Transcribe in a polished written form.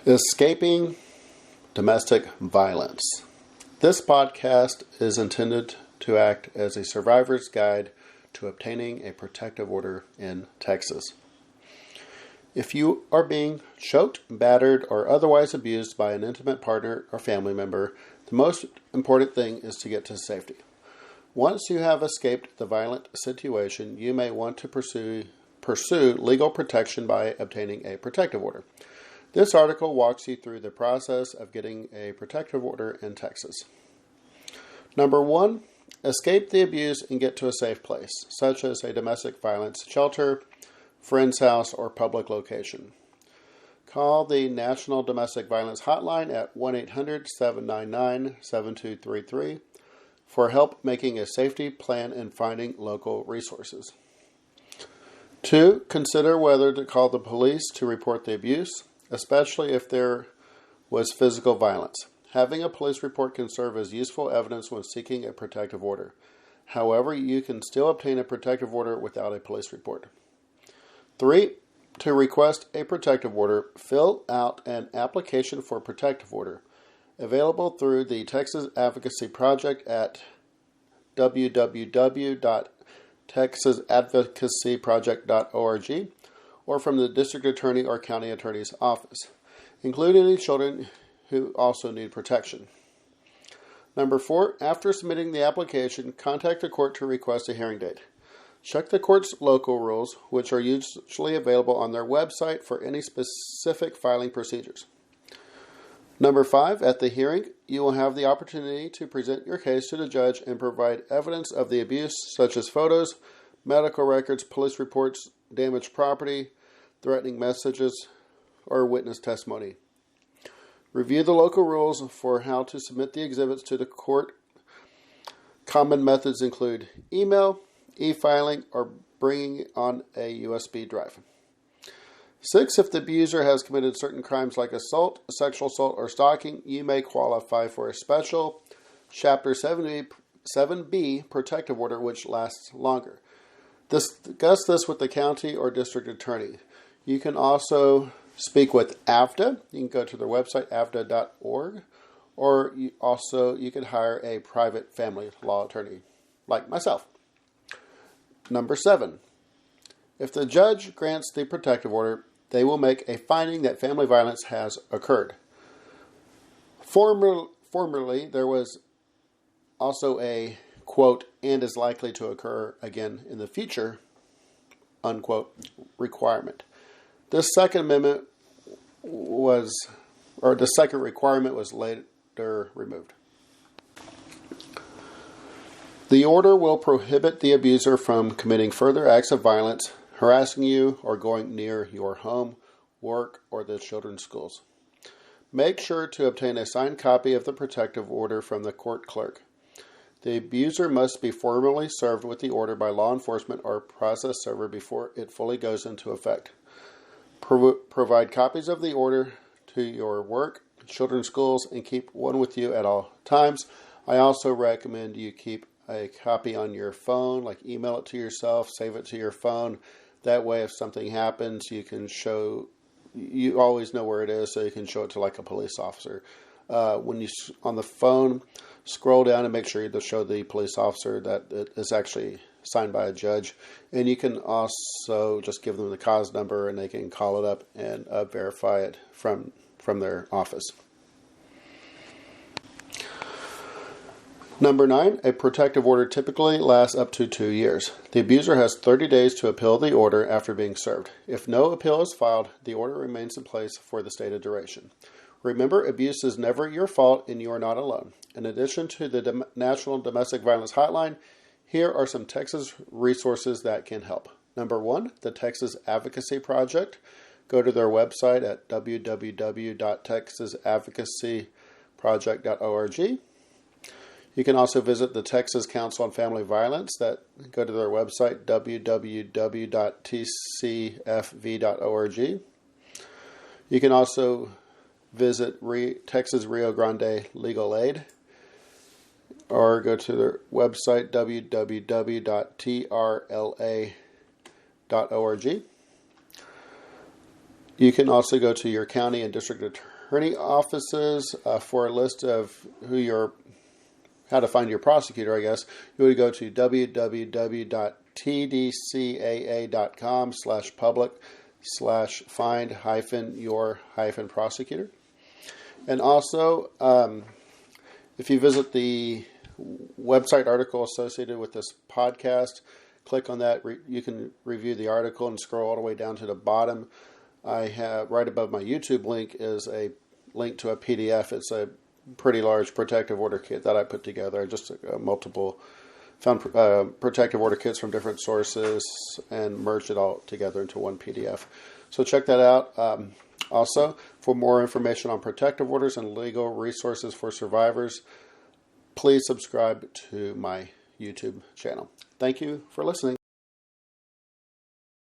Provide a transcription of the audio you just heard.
Escaping domestic violence. This podcast is intended to act as a survivor's guide to obtaining a protective order in Texas. If you are being choked, battered, or otherwise abused by an intimate partner or family member, the most important thing is to get to safety. Once you have escaped the violent situation, you may want to pursue legal protection by obtaining a protective order. This article walks you through the process of getting a protective order in Texas. Number 1, escape the abuse and get to a safe place, such as a domestic violence shelter, friend's house, or public location. Call the National Domestic Violence Hotline at 1-800-799-7233 for help making a safety plan and finding local resources. 2, consider whether to call the police to report the abuse, especially if there was physical violence. Having a police report can serve as useful evidence when seeking a protective order. However, you can still obtain a protective order without a police report. 3, to request a protective order, fill out an application for protective order, available through the Texas Advocacy Project at www.texasadvocacyproject.org or from the district attorney or county attorney's office. Include any children who also need protection. Number 4, after submitting the application, contact the court to request a hearing date. Check the court's local rules, which are usually available on their website for any specific filing procedures. Number 5, at the hearing, you will have the opportunity to present your case to the judge and provide evidence of the abuse, such as photos, medical records, police reports, damaged property, threatening messages, or witness testimony. Review the local rules for how to submit the exhibits to the court. Common methods include email, e-filing, or bringing on a USB drive. 6, if the abuser has committed certain crimes like assault, sexual assault, or stalking, you may qualify for a special Chapter 7B protective order which lasts longer. Discuss this with the county or district attorney. You can also speak with AVDA. You can go to their website, avda.org, or you can hire a private family law attorney like myself. Number 7, if the judge grants the protective order, they will make a finding that family violence has occurred. Formerly, there was also a, quote, and is likely to occur again in the future, unquote, requirement. This second requirement was later removed. The order will prohibit the abuser from committing further acts of violence, harassing you, or going near your home, work, or the children's schools. Make sure to obtain a signed copy of the protective order from the court clerk. The abuser must be formally served with the order by law enforcement or process server before it fully goes into effect. Provide copies of the order to your work, children's schools, and keep one with you at all times. I also recommend you keep a copy on your phone, like email it to yourself, save it to your phone. That way, if something happens, you always know where it is, so you can show it to like a police officer. When you on the phone, scroll down and make sure you show the police officer that it is actually signed by a judge. And you can also just give them the cause number and they can call it up and verify it from their office. Number 9, a protective order typically lasts up to 2 years. The abuser has 30 days to appeal the order after being served. If no appeal is filed, the order remains in place for the stated duration. Remember, abuse is never your fault and you are not alone. In addition to the National Domestic Violence Hotline, here are some Texas resources that can help. Number 1, the Texas Advocacy Project. Go to their website at www.texasadvocacyproject.org. You can also visit the Texas Council on Family Violence. Go to their website, www.tcfv.org. You can also visit Texas Rio Grande Legal Aid, or go to their website, www.trla.org. You can also go to your county and district attorney offices for a list of how to find your prosecutor, I guess. You would go to www.tdcaa.com/public/find-your-prosecutor. And also, if you visit the website article associated with this podcast, click on that. You can review the article and scroll all the way down to the bottom. I have right above my YouTube link is a link to a PDF. It's a pretty large protective order kit that I put together. I just found protective order kits from different sources and merged it all together into one PDF. So check that out. Also, for more information on protective orders and legal resources for survivors, please subscribe to my YouTube channel. Thank you for listening.